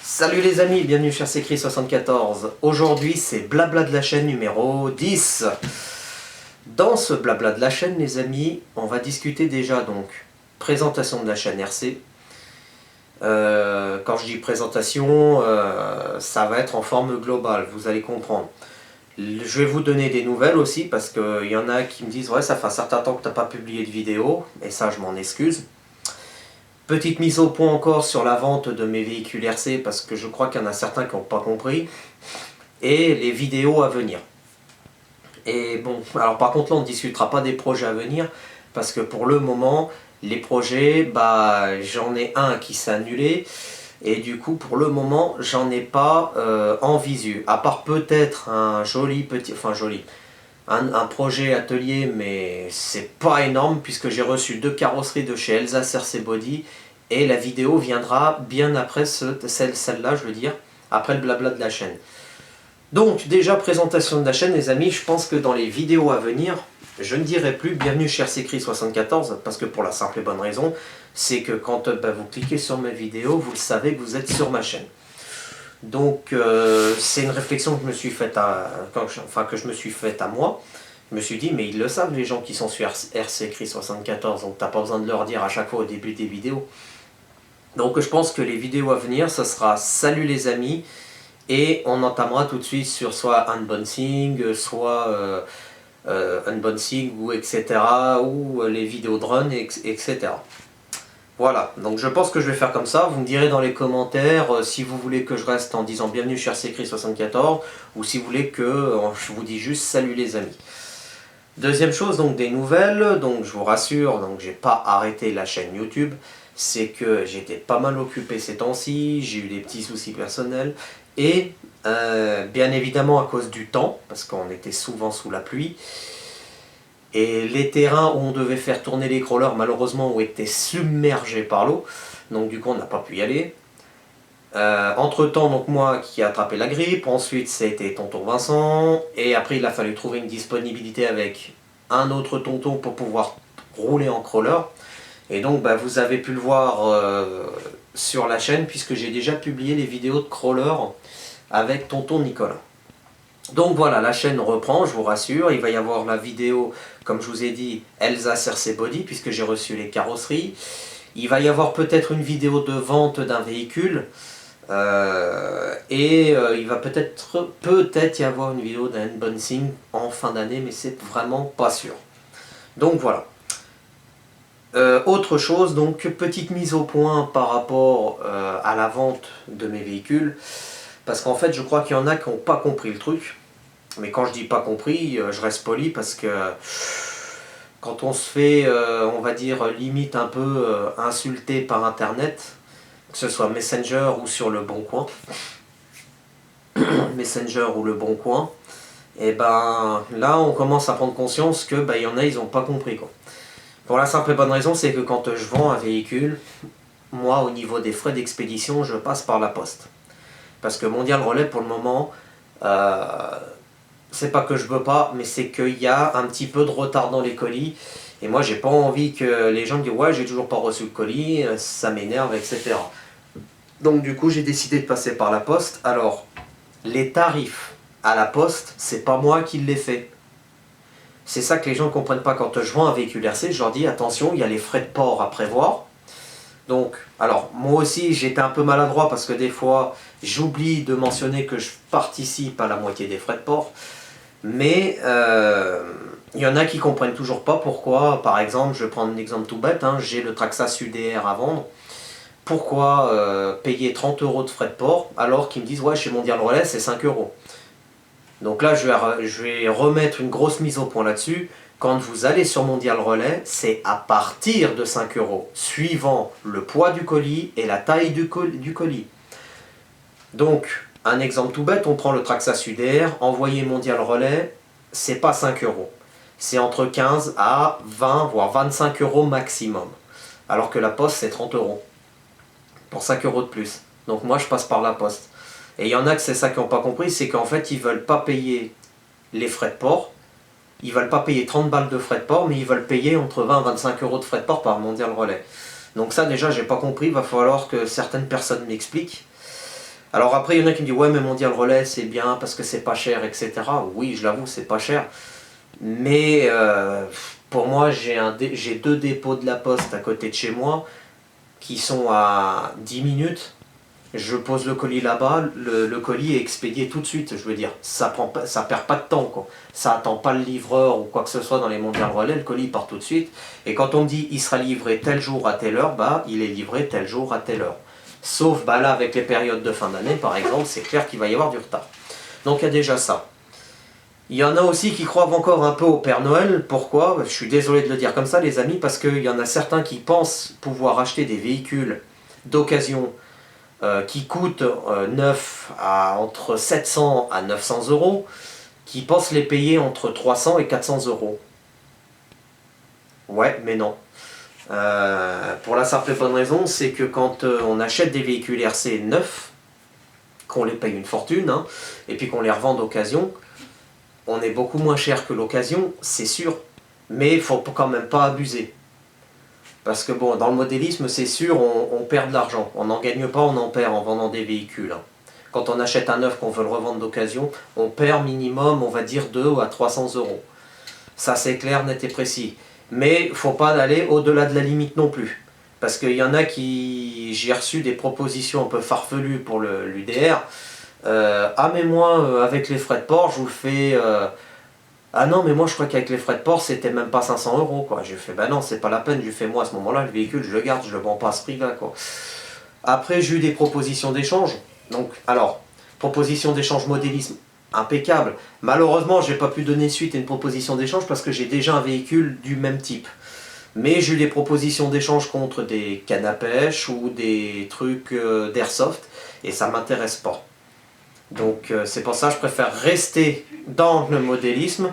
Salut les amis, bienvenue chez CCri74. Aujourd'hui c'est Blabla de la chaîne numéro 10. Dans ce Blabla de la chaîne les amis, on va discuter déjà donc présentation de la chaîne RC. Quand je dis présentation, ça va être en forme globale, vous allez comprendre. Je vais vous donner des nouvelles aussi parce qu'il y en a qui me disent ouais ça fait un certain temps que tu n'as pas publié de vidéo, et ça je m'en excuse. Petite mise au point encore sur la vente de mes véhicules RC parce que je crois qu'il y en a certains qui n'ont pas compris. Et les vidéos à venir. Et bon, alors par contre là on ne discutera pas des projets à venir parce que pour le moment, les projets, j'en ai un qui s'est annulé. Et du coup pour le moment j'en ai pas en visu. À part peut-être un joli petit, un projet atelier, mais c'est pas énorme puisque j'ai reçu 2 carrosseries de chez Elsa RC Body et la vidéo viendra bien après celle-là, je veux dire, après le blabla de la chaîne. Donc déjà présentation de la chaîne les amis, je pense que dans les vidéos à venir, je ne dirai plus bienvenue chez CCri74 parce que pour la simple et bonne raison, c'est que quand vous cliquez sur mes vidéos, vous le savez que vous êtes sur ma chaîne. Donc c'est une réflexion que je me suis faite à moi. Je me suis dit mais ils le savent les gens qui sont sur CCri74, donc t'as pas besoin de leur dire à chaque fois au début des vidéos. Donc je pense que les vidéos à venir, ça sera salut les amis, et on entamera tout de suite sur soit unboxing, soit unboxing ou etc. ou les vidéos drone, etc. Voilà, donc je pense que je vais faire comme ça. Vous me direz dans les commentaires si vous voulez que je reste en disant bienvenue chez CCri74 ou si vous voulez que je vous dis juste salut les amis. Deuxième chose, donc des nouvelles, donc je vous rassure, donc j'ai pas arrêté la chaîne YouTube, c'est que j'étais pas mal occupé ces temps-ci, j'ai eu des petits soucis personnels et bien évidemment à cause du temps, parce qu'on était souvent sous la pluie. Et les terrains où on devait faire tourner les crawlers, malheureusement, ont été submergés par l'eau. Donc du coup, on n'a pas pu y aller. Entre temps, donc moi qui ai attrapé la grippe, ensuite c'était tonton Vincent, et après il a fallu trouver une disponibilité avec un autre tonton pour pouvoir rouler en crawler. Et donc vous avez pu le voir sur la chaîne puisque j'ai déjà publié les vidéos de crawler avec tonton Nicolas. Donc voilà, la chaîne reprend, je vous rassure, il va y avoir la vidéo, comme je vous ai dit, Elsa RC Body, puisque j'ai reçu les carrosseries. Il va y avoir peut-être une vidéo de vente d'un véhicule, il va peut-être y avoir une vidéo d'un unboxing en fin d'année, mais c'est vraiment pas sûr. Donc voilà. Autre chose, donc petite mise au point par rapport à la vente de mes véhicules, parce qu'en fait je crois qu'il y en a qui n'ont pas compris le truc. Mais quand je dis pas compris, je reste poli parce que quand on se fait, on va dire, limite un peu insulté par internet, que ce soit Messenger ou sur le Bon Coin, Messenger ou le Bon Coin, et là on commence à prendre conscience que y en a, ils n'ont pas compris quoi. Pour la simple et bonne raison, c'est que quand je vends un véhicule, moi au niveau des frais d'expédition, je passe par la poste. Parce que Mondial Relais pour le moment, c'est pas que je veux pas, mais c'est qu'il y a un petit peu de retard dans les colis. Et moi j'ai pas envie que les gens me disent ouais j'ai toujours pas reçu le colis, ça m'énerve, etc. Donc du coup j'ai décidé de passer par la poste. Alors les tarifs à la poste, c'est pas moi qui les fais. C'est ça que les gens ne comprennent pas quand je vends un véhicule RC, je leur dis attention, il y a les frais de port à prévoir. Donc, alors moi aussi j'étais un peu maladroit parce que des fois j'oublie de mentionner que je participe à la moitié des frais de port. Mais il y en a qui ne comprennent toujours pas pourquoi, par exemple, je vais prendre un exemple tout bête, j'ai le Traxxas UDR à vendre. Pourquoi payer 30 € de frais de port alors qu'ils me disent ouais chez Mondial Relais c'est 5 €. Donc là je vais remettre une grosse mise au point là-dessus. Quand vous allez sur Mondial Relais, c'est à partir de 5 €, suivant le poids du colis et la taille du colis. Donc, un exemple tout bête, on prend le Traxxas UDR, envoyé Mondial Relais, c'est pas 5 €. C'est entre 15 à 20, voire 25 € maximum. Alors que la poste, c'est 30 €. Pour 5 € de plus. Donc moi, je passe par la poste. Et il y en a que c'est ça qui n'ont pas compris, c'est qu'en fait, ils ne veulent pas payer les frais de port. Ils ne veulent pas payer 30 balles de frais de port, mais ils veulent payer entre 20 et 25 € de frais de port par Mondial Relais. Donc ça déjà j'ai pas compris, il va falloir que certaines personnes m'expliquent. Alors après il y en a qui me disent ouais mais Mondial Relais c'est bien parce que c'est pas cher, etc. Oui je l'avoue c'est pas cher. Mais pour moi j'ai 2 dépôts de la poste à côté de chez moi qui sont à 10 minutes. Je pose le colis là-bas, le colis est expédié tout de suite, je veux dire, ça perd pas de temps, quoi. Ça attend pas le livreur ou quoi que ce soit dans les Mondial Relais, le colis part tout de suite. Et quand on me dit il sera livré tel jour à telle heure, bah il est livré tel jour à telle heure. Sauf bah là avec les périodes de fin d'année par exemple, c'est clair qu'il va y avoir du retard. Donc il y a déjà ça. Il y en a aussi qui croient encore un peu au Père Noël. Pourquoi? Je suis désolé de le dire comme ça les amis, parce qu'il y en a certains qui pensent pouvoir acheter des véhicules d'occasion qui coûtent neuf à entre 700 à 900 euros, qui pensent les payer entre 300 et 400 euros. Ouais, mais non. Pour la simple et bonne raison, c'est que quand on achète des véhicules RC neufs, qu'on les paye une fortune, hein, et puis qu'on les revend d'occasion, on est beaucoup moins cher que l'occasion, c'est sûr, mais il ne faut quand même pas abuser. Parce que bon, dans le modélisme, c'est sûr, on perd de l'argent. On n'en gagne pas, on en perd en vendant des véhicules. Quand on achète un neuf qu'on veut le revendre d'occasion, on perd minimum, on va dire 2 à 300 euros. Ça c'est clair, net et précis. Mais il ne faut pas aller au-delà de la limite non plus. Parce qu'il y en a qui... J'ai reçu des propositions un peu farfelues pour l'UDR. Ah mais moi, avec les frais de port, je vous le fais... Ah non, mais moi je crois qu'avec les frais de port, c'était même pas 500 euros, quoi. J'ai fait, bah non, c'est pas la peine, j'ai fait moi à ce moment-là, le véhicule, je le garde, je le vends pas à ce prix-là, quoi. Après, j'ai eu des propositions d'échange. Donc, alors, proposition d'échange modélisme, impeccable. Malheureusement, j'ai pas pu donner suite à une proposition d'échange parce que j'ai déjà un véhicule du même type. Mais j'ai eu des propositions d'échange contre des cannes à pêche ou des trucs d'airsoft, et ça m'intéresse pas. Donc c'est pour ça que je préfère rester dans le modélisme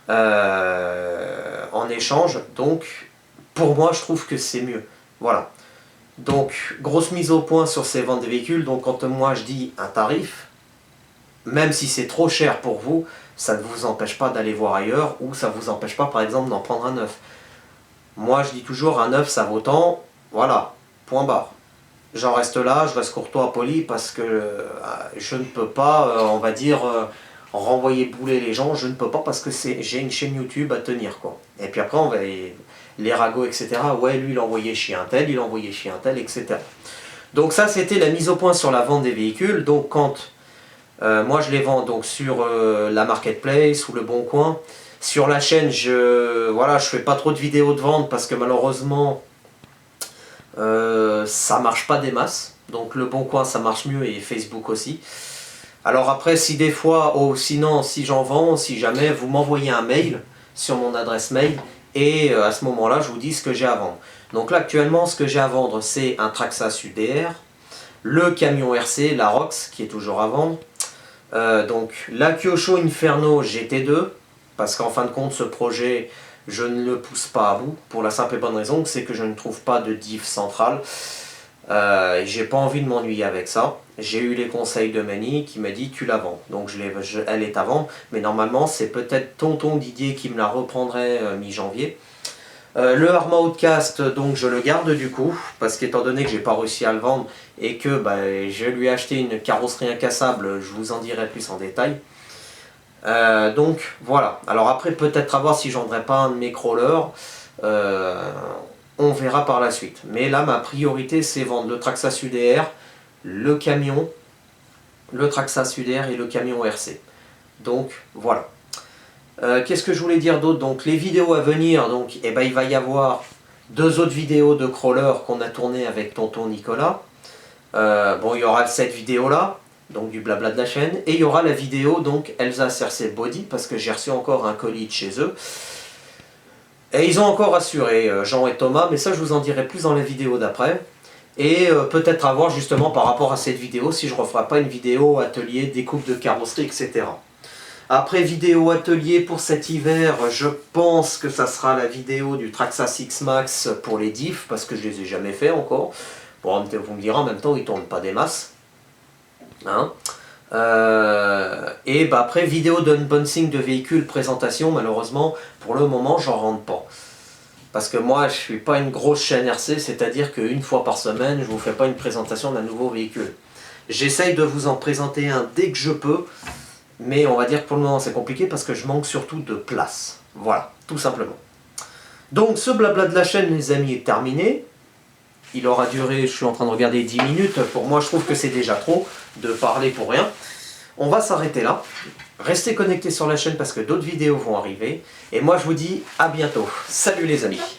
en échange. Donc pour moi je trouve que c'est mieux. Voilà. Donc grosse mise au point sur ces ventes des véhicules. Donc quand moi je dis un tarif, même si c'est trop cher pour vous, ça ne vous empêche pas d'aller voir ailleurs ou ça ne vous empêche pas par exemple d'en prendre un neuf. Moi je dis toujours un neuf ça vaut tant, voilà, point barre. J'en reste là, je reste courtois, poli, parce que je ne peux pas, on va dire, renvoyer bouler les gens, je ne peux pas parce que j'ai une chaîne YouTube à tenir, quoi. Et puis après, on va les ragots, etc. Ouais, lui, il a envoyé chier un tel, il a envoyé chier un tel, etc. Donc ça, c'était la mise au point sur la vente des véhicules. Donc quand moi, je les vends donc sur la Marketplace ou le Bon Coin, sur la chaîne, voilà, je fais pas trop de vidéos de vente parce que malheureusement... ça marche pas des masses, donc le Bon Coin ça marche mieux et Facebook aussi. Alors après si des fois, sinon si j'en vends, si jamais vous m'envoyez un mail sur mon adresse mail et à ce moment là je vous dis ce que j'ai à vendre. Donc là actuellement ce que j'ai à vendre c'est un Traxxas UDR, le camion RC, la Rox qui est toujours à vendre, donc la Kyosho Inferno GT2, parce qu'en fin de compte ce projet je ne le pousse pas à bout, pour la simple et bonne raison, c'est que je ne trouve pas de diff centrale. J'ai pas envie de m'ennuyer avec ça. J'ai eu les conseils de Manny qui m'a dit tu la vends. Donc elle est à vendre, mais normalement c'est peut-être tonton Didier qui me la reprendrait mi-janvier. Le Arma Outcast, donc je le garde du coup, parce qu'étant donné que j'ai pas réussi à le vendre et que je lui ai acheté une carrosserie incassable, je vous en dirai plus en détail. Donc voilà, alors après peut-être à voir si je vendrai pas un de mes crawlers, on verra par la suite. Mais là ma priorité c'est vendre le Traxxas UDR, le camion, le Traxxas UDR et le camion RC. Donc voilà. Qu'est-ce que je voulais dire d'autre? Donc les vidéos à venir, donc, il va y avoir 2 autres vidéos de crawlers qu'on a tournées avec tonton Nicolas. Bon il y aura cette vidéo là, donc du blabla de la chaîne, et il y aura la vidéo donc Elsa CRC Body, parce que j'ai reçu encore un colis de chez eux. Et ils ont encore assuré, Jean et Thomas, mais ça je vous en dirai plus dans la vidéo d'après. Et peut-être à voir justement par rapport à cette vidéo, si je ne referai pas une vidéo atelier, découpe de carrosserie, etc. Après vidéo atelier pour cet hiver, je pense que ça sera la vidéo du Traxxas X-Max pour les diffs, parce que je ne les ai jamais fait encore. Bon, vous me direz en même temps, ils ne tournent pas des masses. Hein, et après vidéo d'unboxing de véhicules, présentation, malheureusement pour le moment j'en rentre pas Parce que moi, je ne suis pas une grosse chaîne RC, c'est-à-dire qu'une fois par semaine, je ne vous fais pas une présentation d'un nouveau véhicule. J'essaye de vous en présenter un dès que je peux, mais on va dire que pour le moment c'est compliqué parce que je manque surtout de place. Voilà, tout simplement. Donc ce blabla de la chaîne, les amis, est terminé. Il aura duré, je suis en train de regarder, 10 minutes. Pour moi, je trouve que c'est déjà trop de parler pour rien. On va s'arrêter là. Restez connectés sur la chaîne parce que d'autres vidéos vont arriver. Et moi, je vous dis à bientôt. Salut les amis.